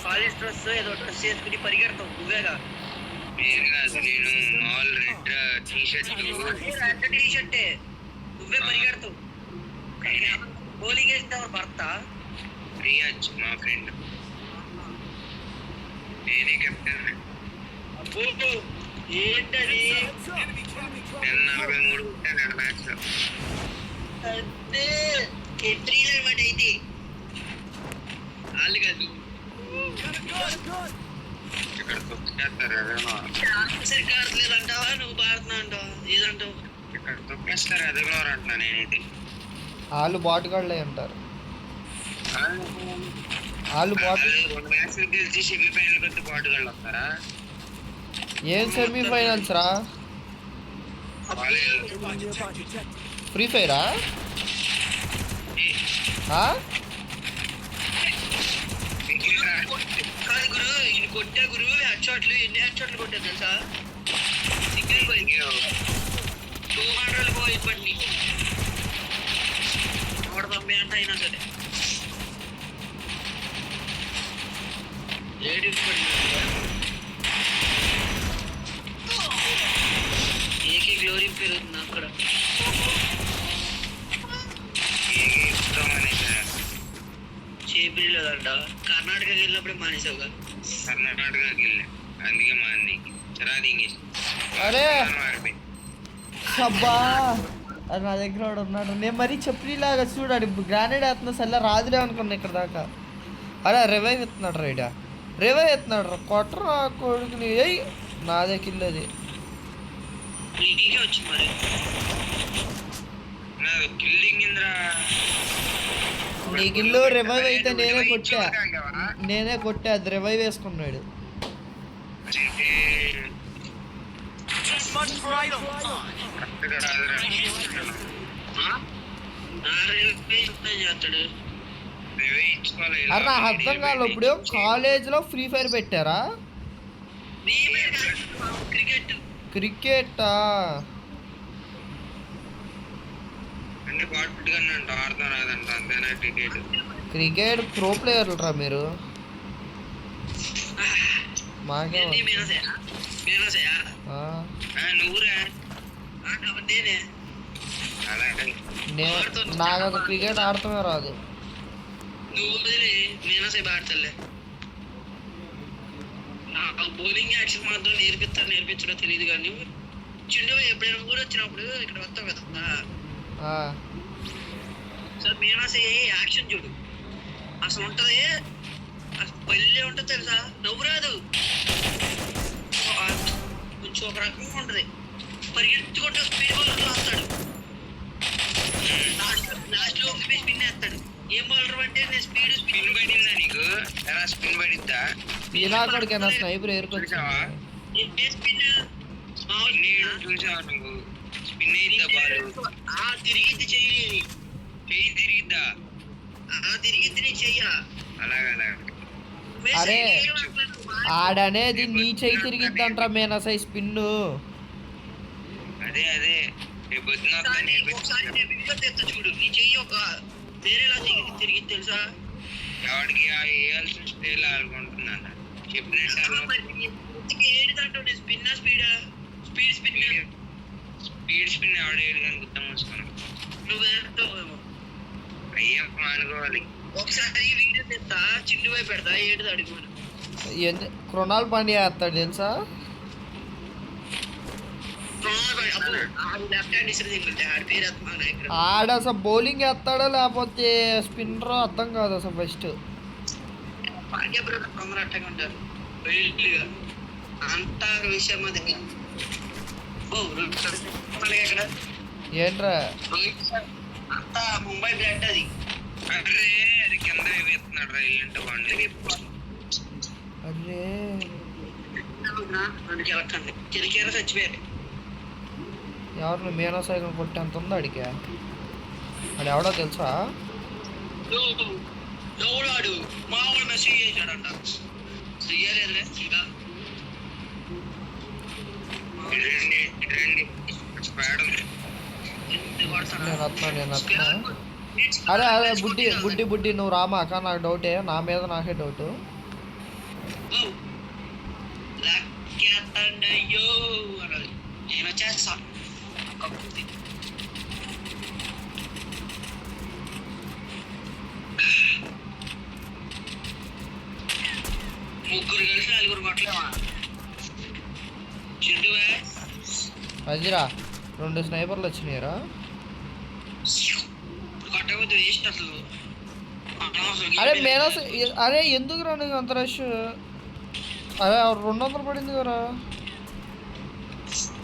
College dress ఏదో dress చేసుకుని పరిగెడతావు నువ్వేగా. నేను కాదు, నేను మామూలు రెడ్ టీషర్ట్ టీషర్టే నువ్వే పరిగెడతావు. బౌలింగ్ వేసిన భర్త రియాజ్ మా ఫ్రెండ్, నేనే కెప్టెన్. ఏంటది 43 కొట్టాను మ్యాచ్ లో. అంటే ఎంట్రీలు అనమాట. అయితే వాళ్ళు కాదు ఇక్కడ తొక్కేస్తారు సరిగ్గా ఆడలేదంటావా, నువ్వు భారత్ అంటావా, ఏదంటావు? ఇక్కడ తొక్కేస్తారు ఎదగలవరు అంటున్నా నేనైతే. వాళ్ళు బాటుగాళ్ళే అంటారు. వాళ్ళు బాటు 2 మ్యాచ్లు గెలిచి సెమీఫైనల్ కొద్ది బాటుగాళ్ళు వస్తారా? ఏం సెమీఫైనల్స్ రా? ఫ్రీ ఫైరా? కాదు గురు, ఈయన కొట్టా గురు హెడ్ షాట్లు. ఎన్ని హెడ్ షాట్లు కొట్టా తెలుసా? సిగ్నల్ పోయింది 200 పోయి పడి 190 అంట. అయినా సరే ఏడు ఏకే గ్లోరీ పెరుగుతుంది అక్కడ. చేపిలేదంట. కర్ణాటకకి వెళ్ళినప్పుడే మానేసావుగా. కర్ణాటకకి వెళ్ళా అందుకే మాని చరాది. అరే అబ్బా అది నా దగ్గర వాడు ఉన్నాడు. నేను మరీ చెప్పిలాగా చూడాడు. గ్రానైడ్ వేస్తున్నా సల్లా రాదులే అనుకున్నా ఇక్కడ దాకా. అరే రివైవ్ ఎత్తున్నాడు రైడా, రివైవ్ ఎత్తున్నాడు రా. కొట్టరా కొడుకుని. ఏయ్ నాదే కిల్ అది. నీ గిల్లు రివైవ్ అయితే నేనే కొట్టా అది రివైవ్ వేసుకున్నాడు. అరే నా అర్థం కాదు. ఇప్పుడు కాలేజ్లో ఫ్రీ ఫైర్ పెట్టారా? క్రికెటా? క్రికెట్ ప్రో ప్లేయర్లు రా మీరు. మాకే నాకు క్రికెట్ ఆడటమే రాదు. బౌలింగ్ యాక్షన్ మాత్రం నేర్పించడం తెలియదు. కానీ చిండు ఎప్పుడైనా ఊరు వచ్చినప్పుడు ఇక్కడ వస్తావు కదా సార్, మీనాసే యాక్షన్ చూడు అసలు ఉంటది. పల్లె ఉంటుంది తెలుసా, నవ్వు రాదు, కొంచెం ఒక రకంగా ఉంటది. పరిగెత్తుకుంటూ స్పీడ్ బౌలర్లో వస్తాడు. లాస్ట్ లో ఒక స్పిన్ వేస్తాడు. ఏం బౌలర్ అంటే నేను స్పీడ్ స్పిన్ పడిందా నీకు? ఎలా స్పిన్ పడిద్దా? మీనాకొడికైనా స్నైపర్ ఏరుకొచ్చావా? స్పిన్ చూసావా నువ్వు? Spin అయిద్దా ball? తిరిగిద్ది చెయ్యి, చెయ్యి తిరిగిద్దా? తిరిగిద్ది నీ చెయ్య. అలాగా. అరే ఆడనేది నీ చెయ్యి తిరిగిద్దంటారా మీనాసై స్పిన్ను. అదే చూడు నీ చెయ్యి ఒక వేరేలా తిరిగి తెలుసా? ఎవరికి వేయాల్సిన స్టైల్ ఆడుకుంటున్నాను చెప్పినట్టు. ఏడుదంటావు నేను స్పిన్నా స్పీడా? స్పీడ్ స్పిన్ ఆడేడు కానీ గుర్తం వస్తున్నాను. నువ్వేమో అయ్యా అనుకోవాలి. ఒకసారి వీడియో తెస్తా, చిల్లు పోయి పెడతా, ఏడు అడుగుమని. కృణాల్ పాండ్యా వేస్తాడు తెలుసా? ఆడ అసలు బౌలింగ్ వేస్తాడా లేకపోతే స్పిన్నర్ అర్థం కాదు అసలు. ఫస్ట్ అట్టగా ఉంటారు అంత విషయం. అది ఏంట్రా అంతా ముంబై బ్లాట్. అది అది కింద వేస్తున్నాడు రైలు బాగుంది. అరే కిరికేర చచ్చిపోయారు. ఎవరిని మీనాసాయి కొట్టి అంత ఉందా అడిగా? అది ఎవడో తెలుసా? ఎవడాడు? మామూలు మెసేజ్ చేశాడంట. నేను వస్తున్నా అరే అరే బుడ్డి నువ్వు రామాక నాకు డౌటే నా మీద నాకే డౌట్ అయ్యో నేను వచ్చేస్తా ముగ్గురు కలిసి నలుగురు కొట్టలేమా చిండువే అదిరా 2 స్నైపర్లు వచ్చినాయిరా కొట్టకపోతే వేస్ట్ అసలు అరే మేనస్ అరే ఎందుకు రా నీకు అంత రష్ అరే 200 పడింది కదా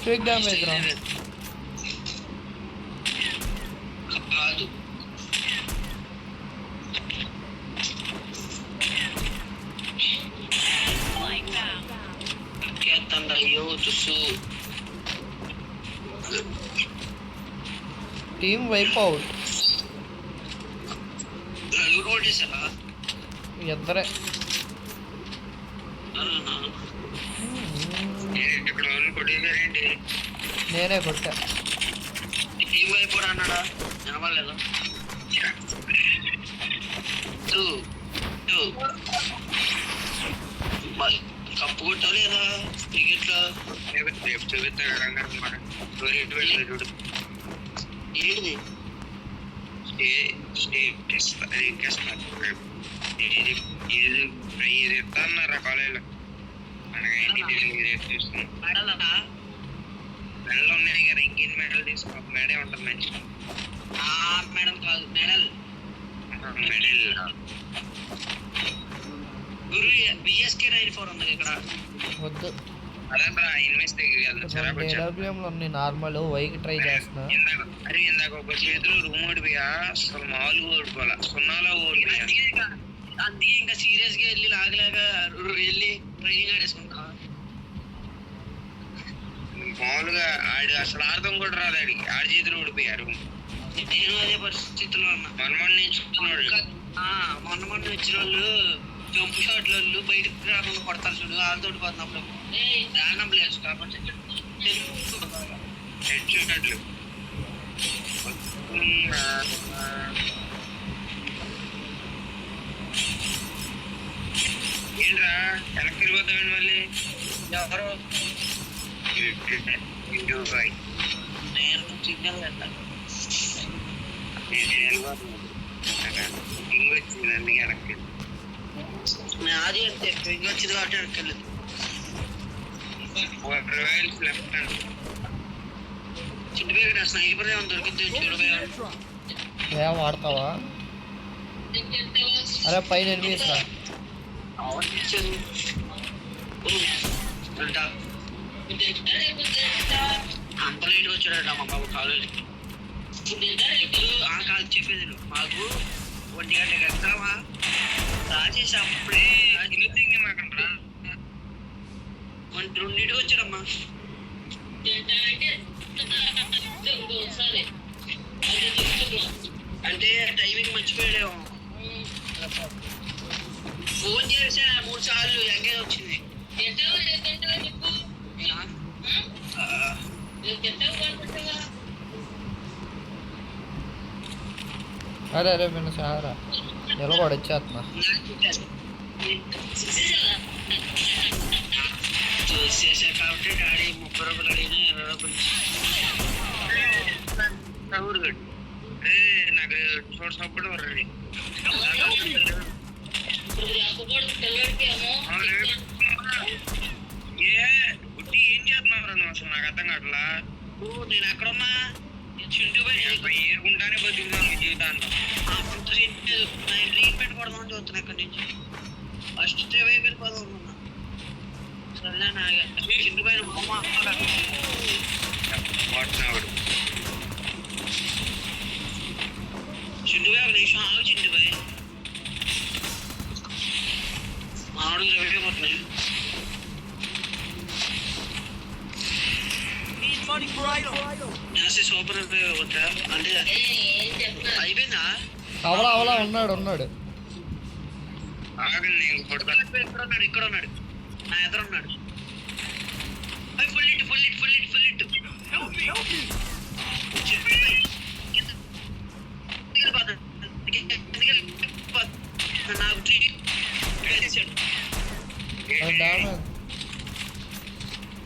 ఫేక్ డ్యామేజ్ రా కాదు అయ్యో తుస్సు టీమ్ వైప్ అవుట్ నలుగురు ఓట్ చేశారా ఇద్దరే ఇక్కడ వాళ్ళు కొట్టేసారేంటి నేనే కొట్టా టీం అయిపోడా అన్నాడా వినవలేదు కప్పు కొట్టా లేదా క్రికెట్లో రేపు చూపిస్తాడు చూడు ఏంటిది ఇది ఇస్తాన్నారా కాలేజీలో మనకేంటి తెలియదు చూస్తున్నాం మెడలనా మెడలు ఉన్నాయి కదా ఇంకేం మెడల్ తీసుకో మెడే ఉంటుంది మంచి మెడల్ కాదు మెడల్ మెడల్ గురు బిఎస్కే 94 ఉంది ఇక్కడ వద్దు అదే ఇన్వెస్ట్ దగ్గరికి వెళ్దాం సరే ఏడబ్ల్యూఎంలో ఉన్నాయి నార్మల్ వైకి ట్రై చేస్తున్నా అరే ఇందాక ఒక చేతిలో రూమ్ ఓడిపోయా అసలు మామూలుగా ఓడిపోవాలా సున్నాలో ఓడిపోయా అందుకే ఇంకా సీరియస్ గా వెళ్ళి లాగలాగా వెళ్ళి ట్రైనింగ్ ఆడేసుకుంటా మామూలుగా ఆడు అసలు అర్థం కూడా రాదు ఆడికి ఆడి చేతిలో ఓడిపోయారు నేను అదే పరిస్థితిలో ఉన్నా మొన్న నేర్చుకున్నాడు మొన్న వచ్చిన వాళ్ళు జంప్ షాట్ వాళ్ళు బయటకు రాకుండా కొడతారు చూడు వాళ్ళతో పోతున్నప్పుడు రానం ప్లేయర్స్ కాబట్టి హెడ్ షాట్లు ఏంట్రా వెనక్కి వెళ్ళిపోతామండి మళ్ళీ ఎవరు నేను సిగ్నల్ పెట్టాను ఇంకొచ్చింది అందుకే వెనక్కి అది అంతే ఇంక వచ్చింది కాబట్టి వెనకెళ్ళదు లెఫ్ట్ అండ్ చుట్టు పేరు స్నైపర్ ఏమైనా దొరికితే చూడబోయాడు ఏ వాడతావా అరే పైన ఎనిమిస్ రా అంత లేట్గా వచ్చాడట మా బాబు కాలేజీకి ఇప్పుడు కాదు చెప్పేది మాకు 1 గంటకి వెళ్తామా రాజేసి అప్పుడే మాకంటారా 2 వచ్చాడమ్మా అంటే టైమింగ్ మర్చిపోయాడేమో ఫోన్ చేసా 3 సార్లు ఎంగేజ్ వచ్చింది అరే అరే నేను సహారా నిలబడి వచ్చేస్తున్నా చేసా కాబట్టి డాడీ 30 రూపాయలు అడిగినా 20 రూపాయలు నాకు చోటు సపోర్ట్ వర్రండి గుడ్డి ఏం చేస్తున్నావు నువ్వు అసలు నాకు అర్థం కావట్లా నేను ఎక్కడున్నా చింటూ ఏరుకుంటానే బతుకుతాను మీ జీవితాన్ని నేను ట్రీట్మెంట్ పడదామని చూస్తున్నా ఇక్కడి నుంచి ఫస్ట్ వైపు వెళ్ళిపోదాం అనుకున్నా సరేనా చింటూ పైన వాడుతున్నాడు చింటూ పై 1 నిమిషం ఆగు చింటూ పై మామిడి రవిపోతున్నాయి సూపర్ వద్దా అంటే అయిపోయిందా అవలా ఉన్నాడు ఆగండి నేను కొడతాను ఇక్కడ ఉన్నాడు నా ఎదురు ఉన్నాడు ఫుల్ ఇట్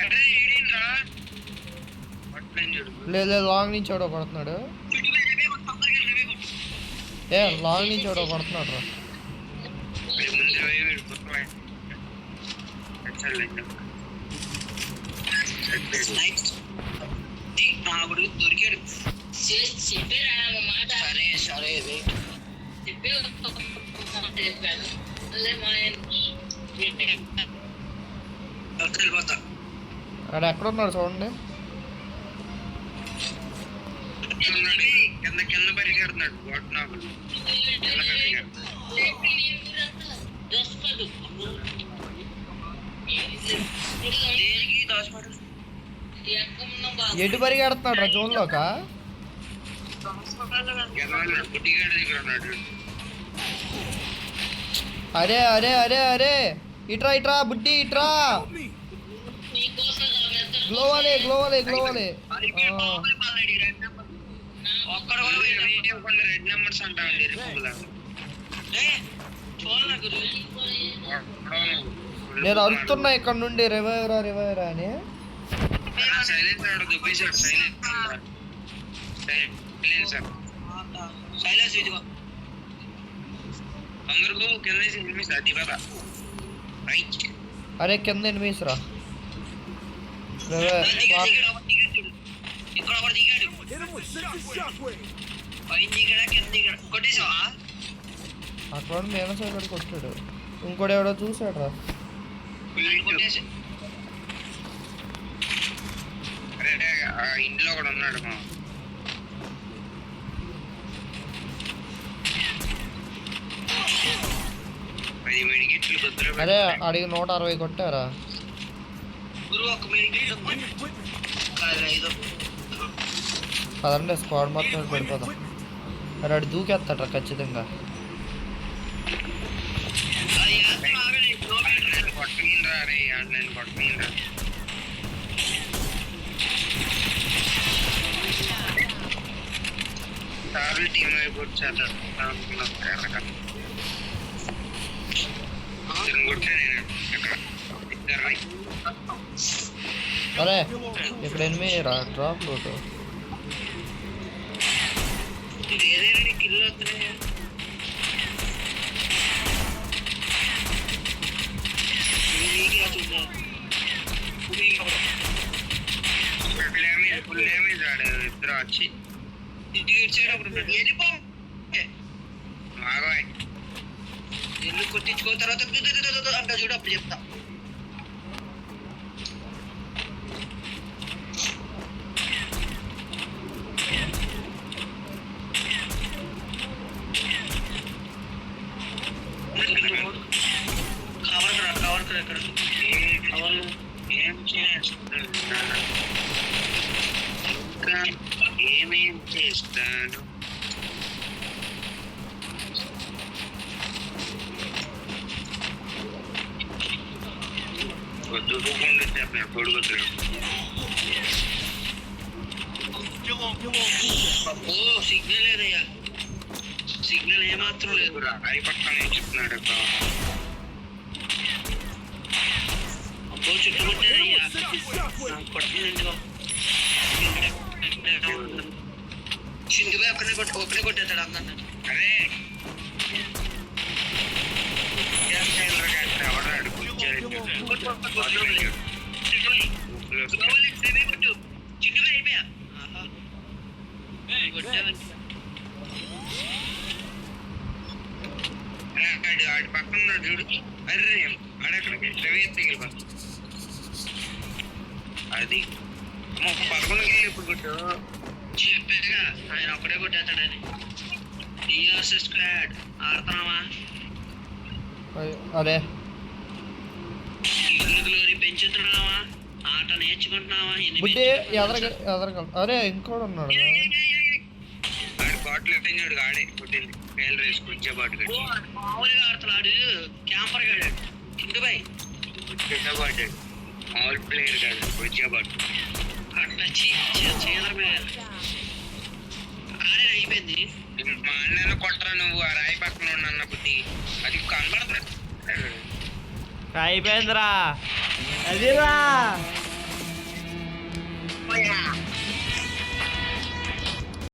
అరే ఈడేంట్రా పట్లని చూడు లేదు లాంగ్ నుంచి ఎవడో కొడుతున్నాడు. ఏ లాంగ్ నుంచి ఎవడో కొడుతున్నాడు రా. ముందు నాకుడు దొరికాడు. సరే సరే వెళ్ళిపోతా. ఆడ ఎక్కడ ఉన్నాడు చూడండి. కింద కింద పరిగెడుతున్నాడు వాటి నాకు దేనికి దోషపడు ఎటు పరిగెడుతున్నాడు రా జోన్లోక. పుట్టిగాడి దగ్గర ఉన్నాడు. అరే అరే అరే అరే ఇట్రా ఇట్రా బుడ్డి ఇట్రా. గ్లోవాలి గ్లోవాలి గ్లోవాలి. ఒక్కడ కూడా రెడ్ నెంబర్స్ అంటామండి నేను అరుతున్నా ఇక్కడ నుండి రివైవరా రివైవరా అని. సైలెన్స్ దుబ్బేశాడు. సైలెన్స్ ఇదిగో అందరికీ కింద ఎనిమిది అది బాగా అరే కింద ఎనిమిస్ రా. ఇక్కడ ఒకటి దిగాడు. పైన దిగాడా కింద దిగాడు. కొట్టేసావా? అక్కడ మేన సైడ్ కొట్టాడు. ఇంకోటి ఎవడో చూసాడు రా. కొట్టేసి అరే ఇంట్లో కూడా ఉన్నాడు మా అది మెడికెట్లు కొద్దిగా అరే అడిగి 160 కొట్టారా. గురువు ఒక మెడికేట్ ఐదు పదండి స్క్వాడ్ మొత్తం పడిపోదాం. అరే అడి దూకేస్తాడ్రా ఖచ్చితంగా. కొట్టమిండ్రా రే నేను కొట్టమిండ్రా. సార్లు టీమ్ అయిపోయి చేద్దాం కొట్టే నేను ఎక్కడ ఇద్దరు అరే ఇక్కడ ఎనిమిది రా డ్రాప్ లోటు. ఏదైనా కిల్లు వస్తున్నాయా? ఫుల్ డ్యామేజ్ ఆడారు ఇద్దరు వచ్చి వెళ్ళిపో బాగా ఇల్లు కొట్టించుకో తర్వాత అంట చూడు అప్పుడు చెప్తా. కవర్ ఎక్కడ ఏం చేస్తాను ఇంకా ఏమేం చేస్తాను. దూకుండా చెప్పాను కొడుకుతాడు. ఓ సిగ్నల్ లేదయ్యా. సిగ్నల్ ఏమాత్రం లేదు. అయి పక్కన చెప్తున్నాడు. అబ్బో చుట్టుముట్టారయ్యా. కొట్టిందండి సింధుగా ఒకనే కొట్టేస్తాడు అందరిని. అరే ఎవడాడు చిండుగా అయిపోయా ఆడి పక్కన ఉన్నాడు చూడు. అర్రే ఆడెక్కడికి రవి అది 11 ఇప్పుడు కొట్టు చెప్పాగా ఆయన ఒక్కడే కొట్టేస్తాడని. TRS squad ఆడుతున్నావా? అరే గ్లోరీ పెంచుతున్నావా? ఆట నేర్చుకుంటున్నావా? బుడ్డి ఎదరగల. అరే ఇంకోడు ఉన్నాడు. ఆడు బాటిల్ అయినాడు. ఆడే కొట్టింది పేలు రేసి కొంచెం బాటు కట్టి మామూలుగా ఆడుతున్నాడు. క్యాంపర్ గాడు చిందుబాయ్ బాటు మామూలు ప్లేయర్ కాదు కొంచెం బాటు అట్లా చీదర ఆడే అయిపోయింది. మా అన్నను కొట్టరా నువ్వు. ఆ రాయి పక్కన ఉన్న బుద్ధి అది కనబడుతుంది. అయిపోయిందిరా అదిరా. పోయా